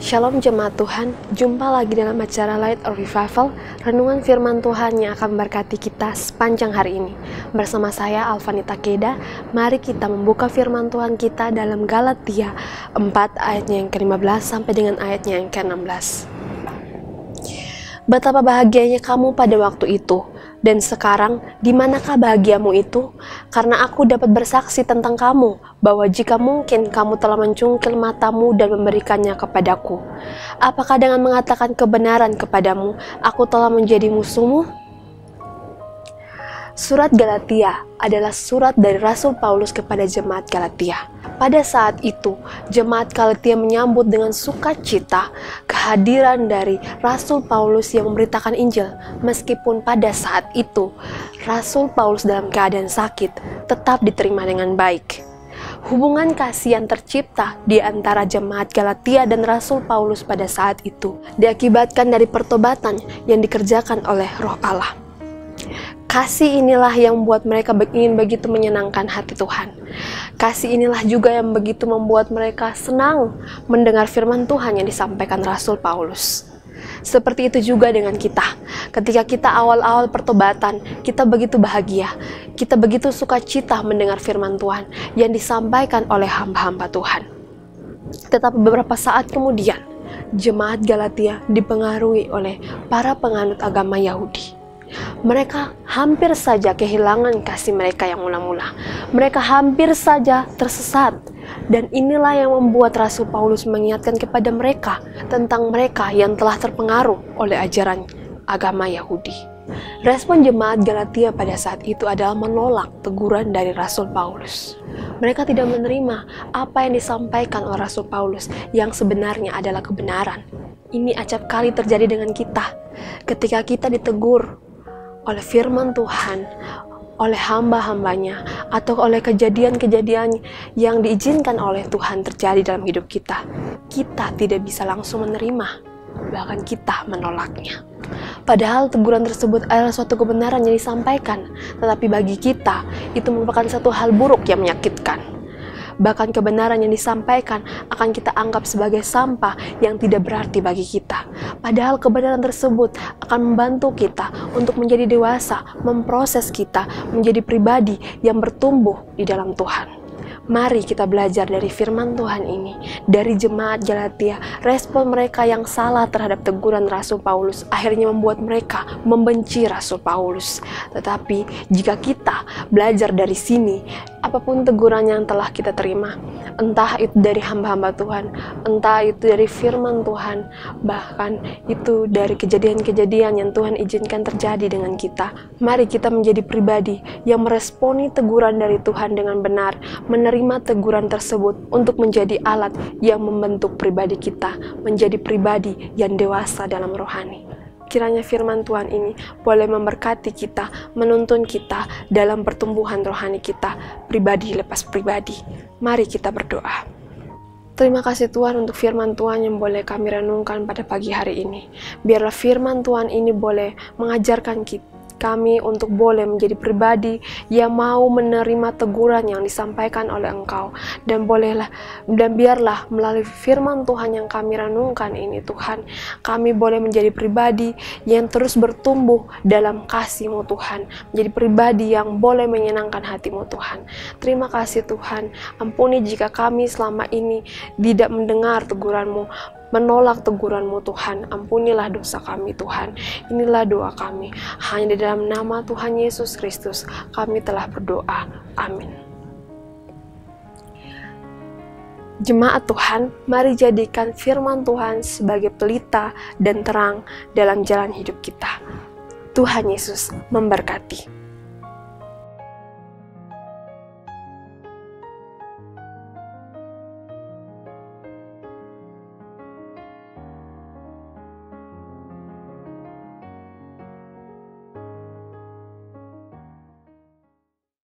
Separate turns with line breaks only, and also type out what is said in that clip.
Shalom jemaat Tuhan, jumpa lagi dalam acara Light of Revival, renungan firman Tuhan yang akan memberkati kita sepanjang hari ini. Bersama saya Alvanita Keda, mari kita membuka firman Tuhan kita dalam Galatia 4 ayatnya yang ke-15 sampai dengan ayatnya yang ke-16. Betapa bahagianya kamu pada waktu itu, dan sekarang di manakah bahagiamu itu? Karena aku dapat bersaksi tentang kamu, bahwa jika mungkin kamu telah mencungkil matamu dan memberikannya kepadaku. Apakah dengan mengatakan kebenaran kepadamu, aku telah menjadi musuhmu? Surat Galatia adalah surat dari Rasul Paulus kepada jemaat Galatia. Pada saat itu, jemaat Galatia menyambut dengan sukacita kehadiran dari Rasul Paulus yang memberitakan Injil. Meskipun pada saat itu, Rasul Paulus dalam keadaan sakit, tetap diterima dengan baik. Hubungan kasih yang tercipta di antara jemaat Galatia dan Rasul Paulus pada saat itu diakibatkan dari pertobatan yang dikerjakan oleh Roh Allah. Kasih inilah yang membuat mereka ingin begitu menyenangkan hati Tuhan. Kasih inilah juga yang begitu membuat mereka senang mendengar firman Tuhan yang disampaikan Rasul Paulus. Seperti itu juga dengan kita. Ketika kita awal-awal pertobatan, kita begitu bahagia, kita begitu sukacita mendengar firman Tuhan yang disampaikan oleh hamba-hamba Tuhan. Tetapi beberapa saat kemudian, jemaat Galatia dipengaruhi oleh para penganut agama Yahudi. Mereka hampir saja kehilangan kasih mereka yang mula-mula. Mereka hampir saja tersesat. Dan inilah yang membuat Rasul Paulus mengingatkan kepada mereka tentang mereka yang telah terpengaruh oleh ajaran agama Yahudi. Respon jemaat Galatia pada saat itu adalah menolak teguran dari Rasul Paulus. Mereka tidak menerima apa yang disampaikan oleh Rasul Paulus yang sebenarnya adalah kebenaran. Ini acap kali terjadi dengan kita. Ketika kita ditegur oleh firman Tuhan, oleh hamba-hambanya, atau oleh kejadian-kejadian yang diizinkan oleh Tuhan terjadi dalam hidup kita, kita tidak bisa langsung menerima, bahkan kita menolaknya. Padahal teguran tersebut adalah suatu kebenaran yang disampaikan, tetapi bagi kita, itu merupakan satu hal buruk yang menyakitkan. Bahkan kebenaran yang disampaikan akan kita anggap sebagai sampah yang tidak berarti bagi kita. Padahal kebenaran tersebut akan membantu kita untuk menjadi dewasa, memproses kita menjadi pribadi yang bertumbuh di dalam Tuhan. Mari kita belajar dari firman Tuhan ini, dari jemaat Galatia. Respon mereka yang salah terhadap teguran Rasul Paulus akhirnya membuat mereka membenci Rasul Paulus. Tetapi jika kita belajar dari sini, apapun teguran yang telah kita terima, entah itu dari hamba-hamba Tuhan, entah itu dari firman Tuhan, bahkan itu dari kejadian-kejadian yang Tuhan izinkan terjadi dengan kita, mari kita menjadi pribadi yang meresponi teguran dari Tuhan dengan benar, menerima teguran tersebut untuk menjadi alat yang membentuk pribadi kita, menjadi pribadi yang dewasa dalam rohani. Kiranya firman Tuhan ini boleh memberkati kita, menuntun kita dalam pertumbuhan rohani kita, pribadi lepas pribadi. Mari kita berdoa. Terima kasih Tuhan untuk firman Tuhan yang boleh kami renungkan pada pagi hari ini. Biarlah firman Tuhan ini boleh mengajarkan kami untuk boleh menjadi pribadi yang mau menerima teguran yang disampaikan oleh Engkau, dan biarlah melalui firman Tuhan yang kami renungkan ini Tuhan, kami boleh menjadi pribadi yang terus bertumbuh dalam kasih-Mu Tuhan, menjadi pribadi yang boleh menyenangkan hati-Mu Tuhan. Terima kasih Tuhan, ampuni jika kami selama ini tidak mendengar teguran-Mu, menolak teguran-Mu Tuhan. Ampunilah dosa kami Tuhan. Inilah doa kami. Hanya di dalam nama Tuhan Yesus Kristus kami telah berdoa. Amin. Jemaat Tuhan, mari jadikan firman Tuhan sebagai pelita dan terang dalam jalan hidup kita. Tuhan Yesus memberkati.